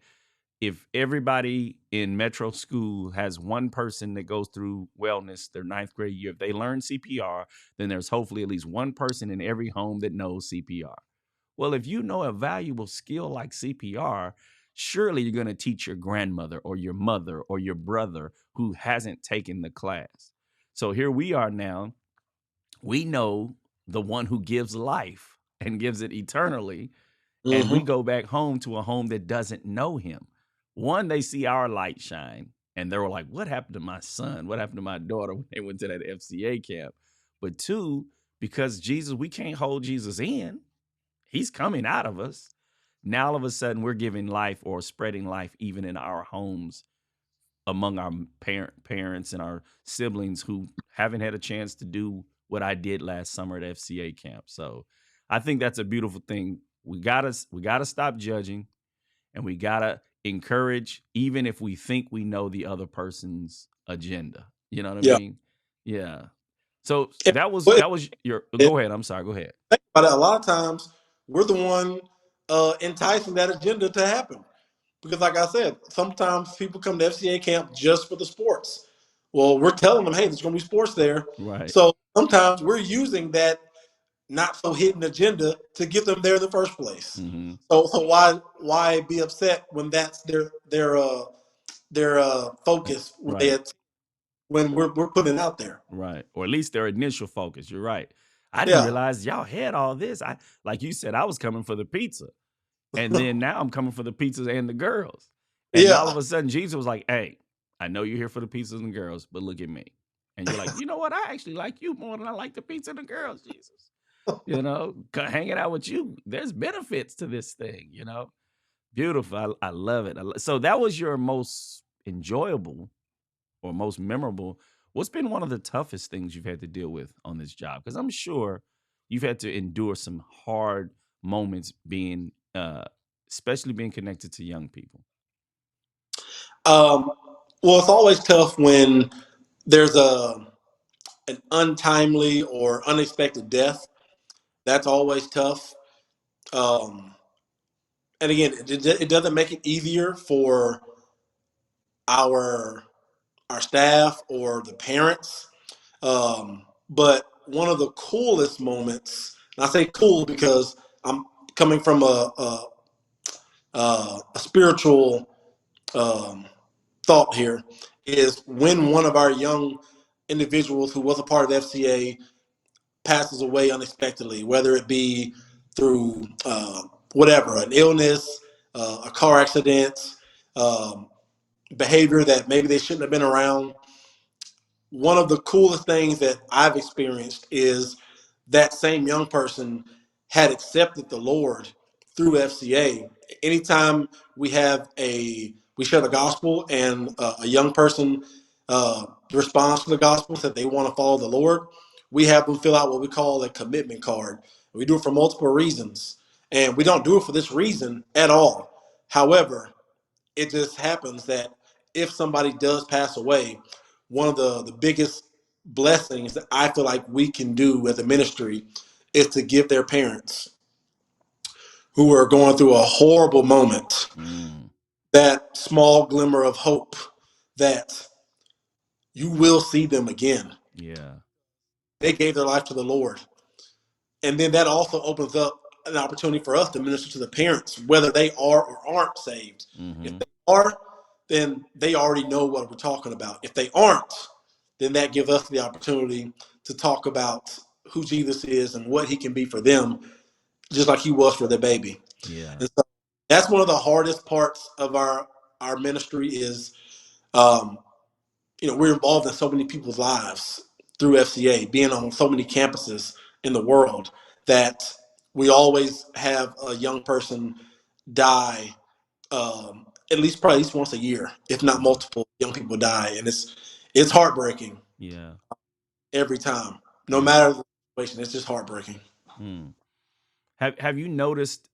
A: if everybody in metro school has one person that goes through wellness their ninth grade year, if they learn CPR, then there's hopefully at least one person in every home that knows CPR. Well, if you know a valuable skill like CPR, surely you're going to teach your grandmother or your mother or your brother who hasn't taken the class. So here we are now. We know the one who gives life and gives it eternally, and we
B: Mm-hmm.
A: go back home to a home that doesn't know him. One, they see our light shine and they were like, what happened to my son? What happened to my daughter when they went to that FCA camp? But two, because Jesus, we can't hold Jesus in, he's coming out of us. Now all of a sudden we're giving life or spreading life even in our homes among our parents and our siblings who haven't had a chance to do what I did last summer at FCA camp. So I think that's a beautiful thing we gotta stop judging, and we gotta encourage, even if we think we know the other person's agenda. You know what I
B: Yeah.
A: mean? Yeah. So
B: And, but
A: that was your.
B: think
A: Go ahead. I'm sorry. Go ahead.
B: about it, a lot of times we're the one enticing that agenda to happen. Because, like I said, sometimes people come to FCA camp just for the sports. Well, we're telling them, hey, there's going to be sports there.
A: Right.
B: So sometimes we're using that not so hidden agenda to get them there in the first place.
A: Mm-hmm.
B: So why be upset when that's their focus when
A: Right.
B: we're putting it out there?
A: Right. Or at least their initial focus. You're right. I didn't
B: Yeah,
A: realize y'all had all this. I like you said, I was coming for the pizza. And then now I'm coming for the pizzas and the girls. And all
B: yeah.
A: of a sudden Jesus was like, hey, I know you're here for the pizzas and the girls, but look at me. And you're like, you know what? I actually like you more than I like the pizza and the girls, Jesus. You know, hanging out with you, there's benefits to this thing, you know? Beautiful. I love it. So that was your most enjoyable or most memorable. What's been one of the toughest things you've had to deal with on this job? Because I'm sure you've had to endure some hard moments being, especially being connected to young people.
B: Um, well, it's always tough when there's a an untimely or unexpected death. That's always tough. Um, and again, it doesn't make it easier for our our staff or the parents. But one of the coolest moments, and I say cool because I'm coming from a spiritual um, thought here, is when one of our young individuals who was a part of FCA passes away unexpectedly, whether it be through whatever, an illness, a car accident, um, behavior that maybe they shouldn't have been around. One of the coolest things that I've experienced is that same young person had accepted the Lord through FCA. Anytime we share the gospel and a young person responds to the gospel, that they want to follow the Lord, we have them fill out what we call a commitment card. We do it for multiple reasons, and we don't do it for this reason at all. However, it just happens that if somebody does pass away, one of the biggest blessings that I feel like we can do as a ministry is to give their parents who are going through a horrible moment
A: Mm,
B: that small glimmer of hope that you will see them again.
A: yeah.
B: They gave their life to the Lord. And then that also opens up an opportunity for us to minister to the parents, whether they are or aren't saved. If
A: Mm-hmm.
B: they are, then they already know what we're talking about. If they aren't, then that gives us the opportunity to talk about who Jesus is and what he can be for them, just like he was for the baby.
A: Yeah.
B: And so that's one of the hardest parts of our ministry is um, we're involved in so many people's lives through FCA, being on so many campuses in the world that we always have a young person die probably at least once a year, if not
A: Mm,
B: multiple young people die, and it's heartbreaking
A: yeah.
B: every time, no
A: Yeah.
B: matter the situation. It's just heartbreaking.
A: Mm. Have you noticed?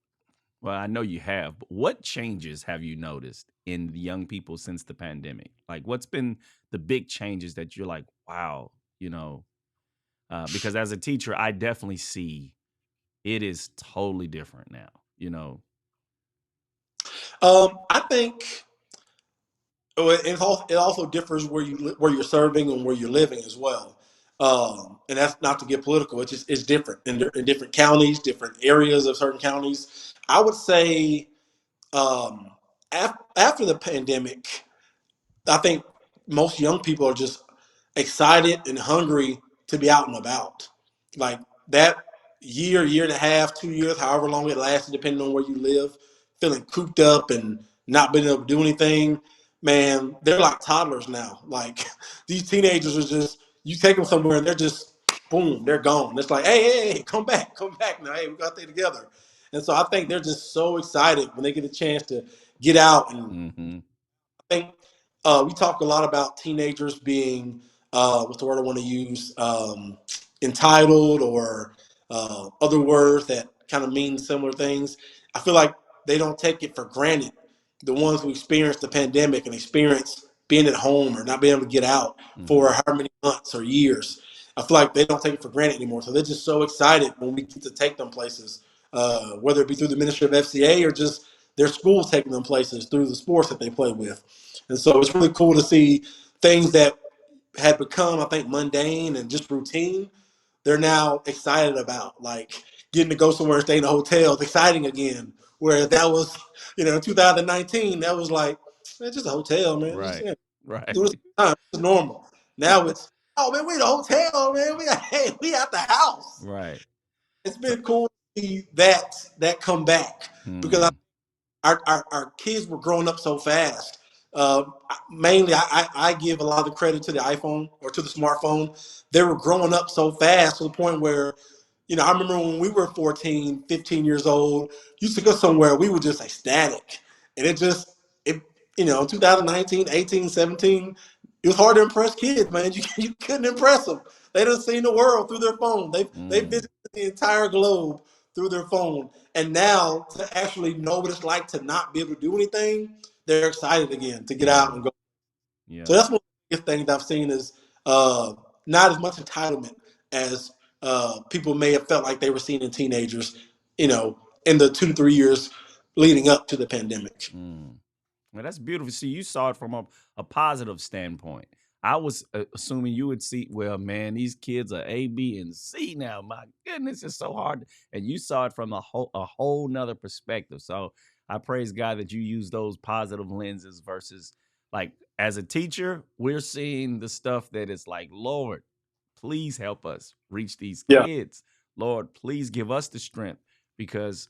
A: Well, I know you have, but what changes have you noticed in the young people since the pandemic? Like, what's been the big changes that you're like, wow, you know? Because as a teacher, I definitely see it is totally different now. You know.
B: I think it also differs where you're serving and where you're living as well. And that's not to get political. It's different in different counties, different areas of certain counties. I would say um, after the pandemic, I think most young people are just excited and hungry to be out and about. Like that year and a half, 2 years, however long it lasted, depending on where you live, feeling cooped up and not being able to do anything. Man, they're like toddlers now. Like these teenagers are just, you take them somewhere and they're just, boom, they're gone. It's like, hey, come back now. Hey, we got to stay together. And so I think they're just so excited when they get a chance to get out. And
A: Mm-hmm.
B: I think we talk a lot about teenagers being what's the word I want to use, entitled or other words that kind of mean similar things. I feel like they don't take it for granted. The ones who experience the pandemic and experience being at home or not being able to get out
A: Mm-hmm.
B: for how many months or years, I feel like they don't take it for granted anymore. So they're just so excited when we get to take them places, whether it be through the Ministry of FCA or just their schools taking them places through the sports that they play with. And so it's really cool to see things that had become, I think, mundane and just routine. They're now excited about, like getting to go somewhere and stay in a hotel. It's exciting again. Whereas that was, in 2019, that was like, man, just a hotel, man. Just
A: Right. Right.
B: do this time. It's normal. Now it's, oh man, we in a hotel, man. We at the house.
A: Right.
B: It's
A: So,
B: been cool to see that come back because
A: hmm.
B: our kids were growing up so fast. Uh, Mainly, I give a lot of the credit to the iPhone or to the smartphone. They were growing up so fast to the point where, I remember when we were 14, 15 years old, used to go somewhere, we were just ecstatic. And it 2019, 18, 17, it was hard to impress kids, man. You couldn't impress them. They done seen the world through their phone. They
A: Mm,
B: visited the entire globe through their phone. And now to actually know what it's like to not be able to do anything, they're excited again to get out
A: yeah.
B: and go. So
A: Yeah.
B: that's one of the biggest things I've seen is not as much entitlement as people may have felt like they were seeing in teenagers, in the 2 to 3 years leading up to the pandemic.
A: Mm. Well, that's beautiful. See, you saw it from a positive standpoint. I was assuming you would see, well, man, these kids are A, B, and C now. My goodness, it's so hard. And you saw it from a whole nother perspective. So I praise God that you use those positive lenses versus like as a teacher, we're seeing the stuff that is like, Lord, please help us reach these
B: Yeah.
A: kids. Lord, please give us the strength because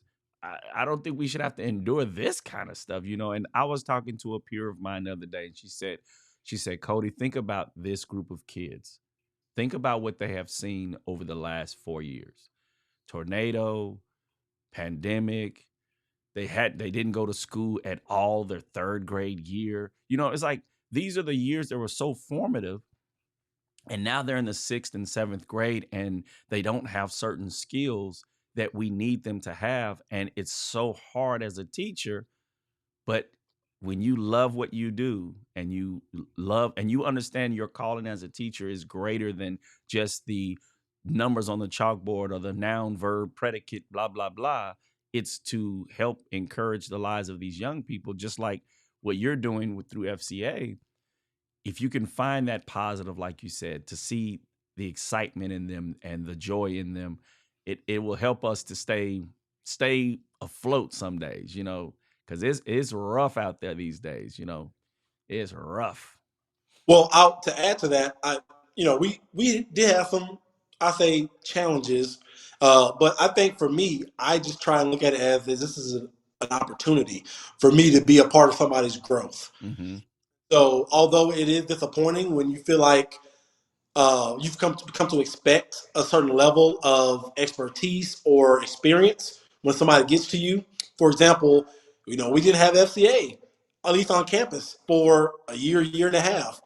A: I don't think we should have to endure this kind of stuff. And I was talking to a peer of mine the other day, and she said, Cody, think about this group of kids. Think about what they have seen over the last 4 years. Tornado, pandemic. They didn't go to school at all their third grade year. It's like these are the years that were so formative, and now they're in the sixth and seventh grade and they don't have certain skills that we need them to have. And it's so hard as a teacher. But when you love what you do and you love and you understand your calling as a teacher is greater than just the numbers on the chalkboard or the noun, verb, predicate, blah, blah, blah, it's to help encourage the lives of these young people, just like what you're doing through FCA. If you can find that positive, like you said, to see the excitement in them and the joy in them, it will help us to stay afloat some days, because it's rough out there these days. It's rough.
B: Well, to add to that, we did have some, I say, challenges, but I think for me, I just try and look at it as this is an opportunity for me to be a part of somebody's growth.
A: Mm-hmm.
B: So, although it is disappointing when you feel like you've come to expect a certain level of expertise or experience when somebody gets to you. For example, we didn't have FCA, at least on campus, for a year and a half.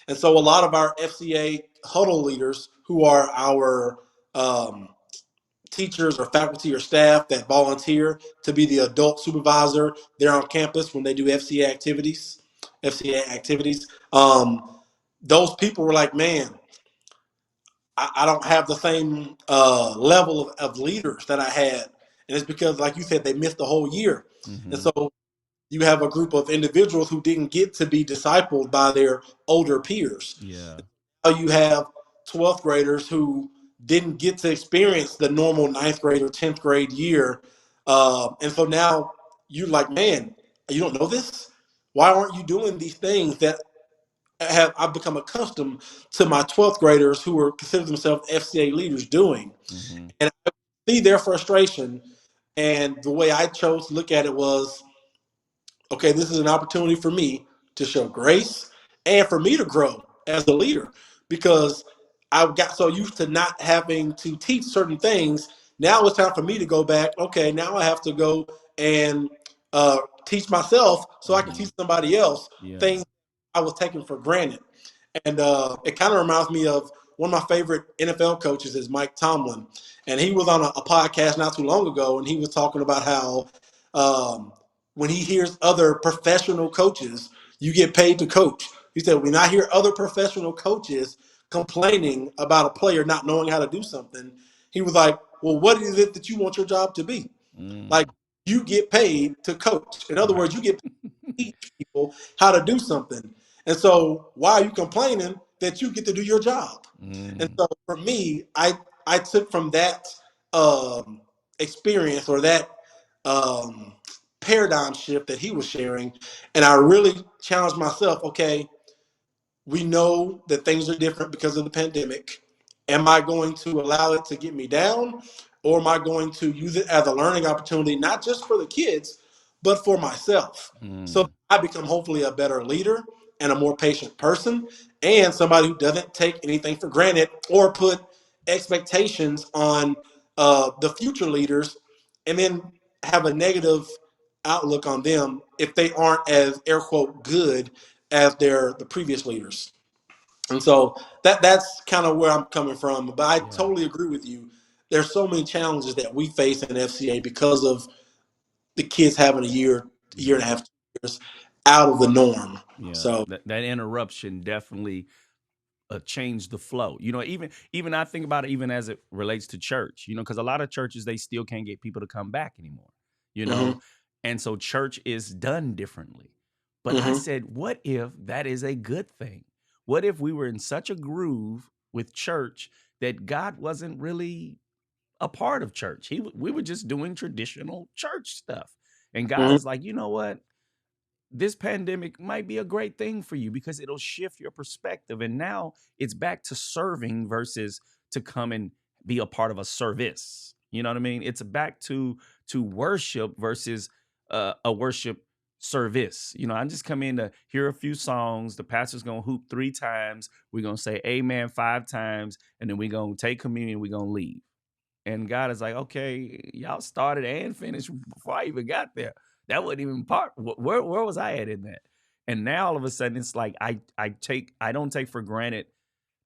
B: And so a lot of our FCA huddle leaders, who are our teachers or faculty or staff that volunteer to be the adult supervisor there on campus when they do FCA activities, those people were like, man, I don't have the same level of leaders that I had. And it's because, like you said, they missed the whole year. And
A: Mm-hmm.
B: so you have a group of individuals who didn't get to be discipled by their older peers.
A: Yeah.
B: Now you have 12th graders who didn't get to experience the normal ninth grade or 10th grade year. And so now you're like, man, you don't know this? Why aren't you doing these things that I've become accustomed to my 12th graders who are consider themselves FCA leaders doing?
A: Mm-hmm.
B: And I see their frustration. And the way I chose to look at it was, okay, this is an opportunity for me to show grace and for me to grow as a leader because I got so used to not having to teach certain things. Now it's time for me to go back. Okay, now I have to go and teach myself so I can
A: Mm-hmm.
B: teach somebody else
A: Yeah.
B: things I was taking for granted. And it kind of reminds me of one of my favorite NFL coaches is Mike Tomlin, and he was on a podcast not too long ago, and he was talking about how um, when he hears other professional coaches, you get paid to coach. He said, when I hear other professional coaches complaining about a player not knowing how to do something, he was like, well, what is it that you want your job to be? Like,
A: Mm.
B: you get paid to coach. In other
A: Right.
B: words, you get teach people how to do something. And so why are you complaining that you get to do your job? And
A: Mm.
B: so for me, I took from that um, experience or that um, paradigm shift that he was sharing, and I really challenged myself. Okay, we know that things are different because of the pandemic. Am I going to allow it to get me down, or am I going to use it as a learning opportunity, not just for the kids, but for myself? So
A: Mm.
B: I become hopefully a better leader and a more patient person, and somebody who doesn't take anything for granted or put expectations on the future leaders, and then have a negative outlook on them if they aren't as air quote good as the previous leaders. And so that's kind of where I'm coming from. But I
A: Yeah.
B: totally agree with you. There's so many challenges that we face in FCA because of the kids having a year and a
A: Yeah.
B: half, 2 years out of the norm.
A: Yeah.
B: So
A: That interruption definitely change the flow. Even I think about it even as it relates to church. Because a lot of churches they still can't get people to come back anymore. You
B: hmm
A: know, and so church is done differently. But I
B: hmm
A: said, what if that is a good thing? What if we were in such a groove with church that God wasn't really a part of church? We were just doing traditional church stuff, and God
B: hmm
A: is like, you know what? This pandemic might be a great thing for you because it'll shift your perspective. And now it's back to serving versus to come and be a part of a service. You know what I mean? It's back to worship versus a worship service. I'm just come in to hear a few songs. The pastor's gonna hoop 3 times. We're gonna say amen 5 times, and then we're gonna take communion, we're gonna leave. And God is like, okay, y'all started and finished before I even got there. That wasn't even part. Where was I at in that? And now all of a sudden it's like I don't take for granted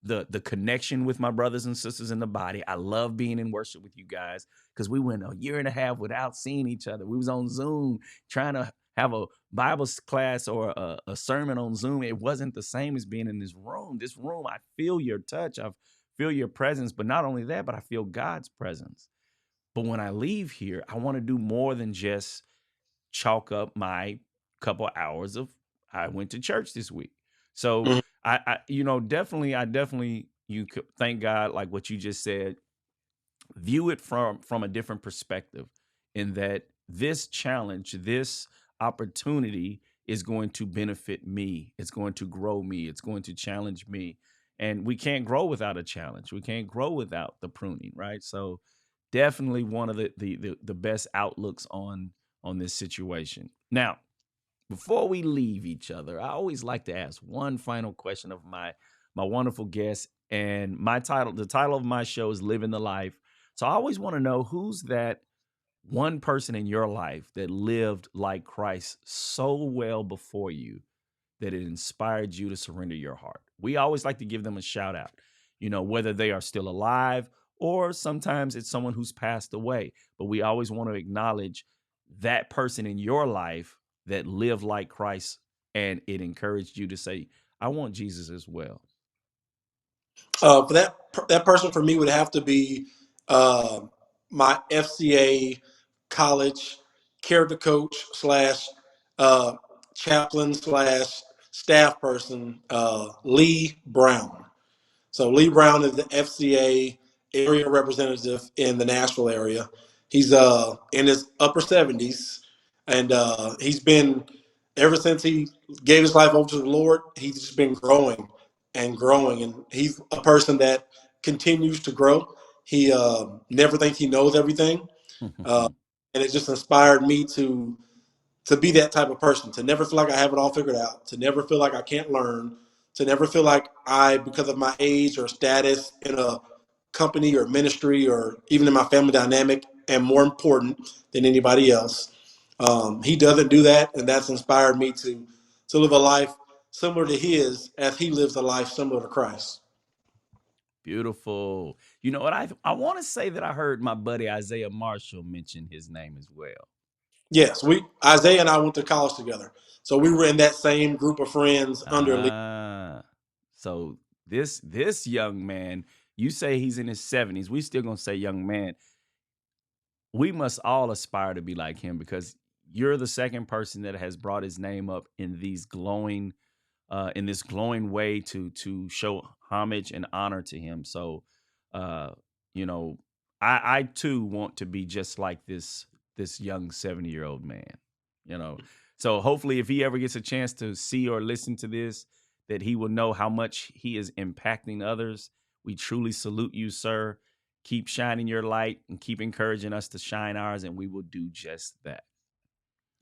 A: the connection with my brothers and sisters in the body. I love being in worship with you guys because we went a year and a half without seeing each other. We was on Zoom trying to have a Bible class or a sermon on Zoom. It wasn't the same as being in this room. This room, I feel your touch. I feel your presence. But not only that, but I feel God's presence. But when I leave here, I want to do more than just chalk up my couple hours of I went to church this week. So
B: hmm
A: definitely, I definitely you could thank God, like what you just said, view it from a different perspective, in that this challenge, this opportunity is going to benefit me. It's going to grow me. It's going to challenge me. And we can't grow without a challenge. We can't grow without the pruning, right? So definitely one of the best outlooks on this situation. Now, before we leave each other, I always like to ask one final question of my wonderful guest. And the title of my show is Living the Life. So I always want to know, who's that one person in your life that lived like Christ so well before you that it inspired you to surrender your heart. We always like to give them a shout out, whether they are still alive or sometimes it's someone who's passed away. But we always want to acknowledge that person in your life that lived like Christ, and it encouraged you to say, I want Jesus as well.
B: for that person for me would have to be uh, my FCA college character coach slash uh, chaplain slash staff person, Lee Brown. So Lee Brown is the FCA area representative in the Nashville area. He's in his upper 70s, and he's been ever since he gave his life over to the Lord. He's just been growing and growing, and he's a person that continues to grow. He never thinks he knows everything, uh, and it just inspired me to be that type of person, to never feel like I have it all figured out, to never feel like I can't learn, to never feel like I, because of my age or status in a company or ministry or even in my family dynamic, am more important than anybody else. He doesn't do that, and that's inspired me to live a life similar to his as he lives a life similar to Christ.
A: Beautiful. You know what? I want to say that I heard my buddy Isaiah Marshall mention his name as well.
B: Yes, we Isaiah and I went to college together, so we were in that same group of friends under Lee.
A: Ah, so this young man, you say he's in his 70s. We still gonna say young man. We must all aspire to be like him because you're the second person that has brought his name up in this glowing way to show homage and honor to him. So, uh, you know, I too want to be just like this young 70-year-old man. You know, so hopefully, if he ever gets a chance to see or listen to this, that he will know how much he is impacting others. We truly salute you, sir. Keep shining your light and keep encouraging us to shine ours, and we will do just that.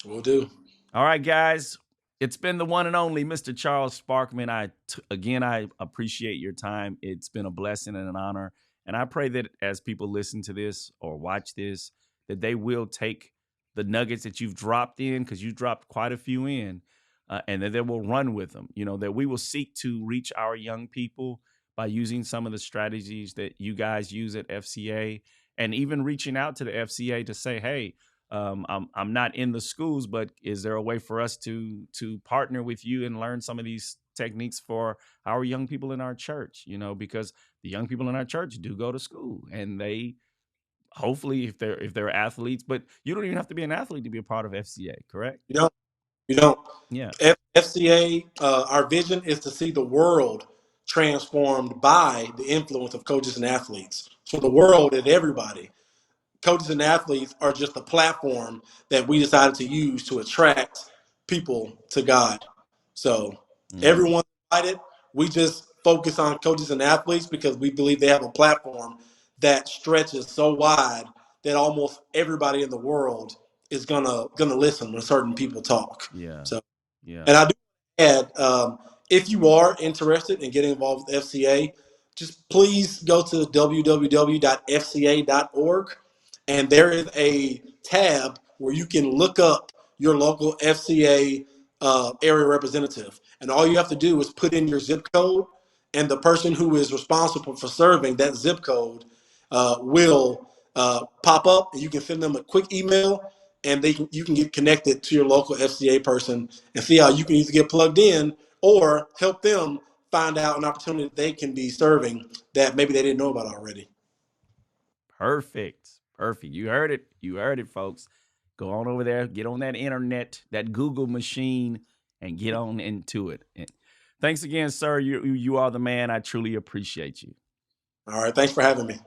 B: We'll do.
A: All right, guys. It's been the one and only Mr. Charles Sparkman. Again, I appreciate your time. It's been a blessing and an honor. And I pray that as people listen to this or watch this, that they will take the nuggets that you've dropped in, because you dropped quite a few in, and that they will run with them. You know, that we will seek to reach our young people by using some of the strategies that you guys use at FCA, and even reaching out to the FCA to say, hey, I'm not in the schools, but is there a way for us to partner with you and learn some of these techniques for our young people in our church? You know, because the young people in our church do go to school, and they hopefully, if they're athletes, but you don't even have to be an athlete to be a part of FCA, correct?
B: You know, you know,
A: Yeah,
B: FCA. Our vision is to see the world transformed by the influence of coaches and athletes. So the world and everybody, coaches and athletes are just a platform that we decided to use to attract people to God. So
A: mm,
B: everyone invited. We just focus on coaches and athletes because we believe they have a platform that stretches so wide that almost everybody in the world is gonna listen when certain people talk.
A: yeah,
B: So,
A: yeah.
B: and I do add, if you are interested in getting involved with FCA, just please go to www.fca.org, and there is a tab where you can look up your local FCA area representative, and all you have to do is put in your zip code, and the person who is responsible for serving that zip code will pop up, and you can send them a quick email, and you can get connected to your local FCA person and see how you can either get plugged in or help them find out an opportunity that they can be serving that maybe they didn't know about already.
A: Perfect. Perfect. You heard it. You heard it, folks. Go on over there, get on that internet, that Google machine, and get on into it. And thanks again, sir. You are the man. I truly appreciate you.
B: All right. Thanks for having me.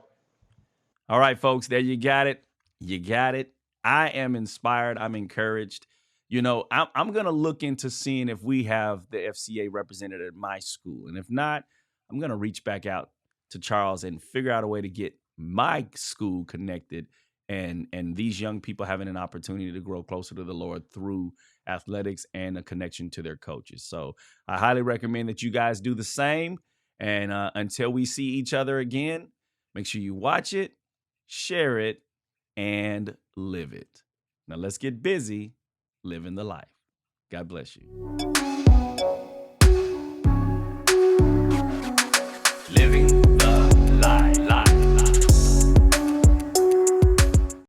A: All right, folks, there you got it. You got it. I am inspired. I'm encouraged. You know, I'm going to look into seeing if we have the FCA represented at my school. And if not, I'm going to reach back out to Charles and figure out a way to get my school connected, and these young people having an opportunity to grow closer to the Lord through athletics and a connection to their coaches. So I highly recommend that you guys do the same. And until we see each other again, make sure you watch it, share it, and live it. Now let's get busy living the life. God bless you.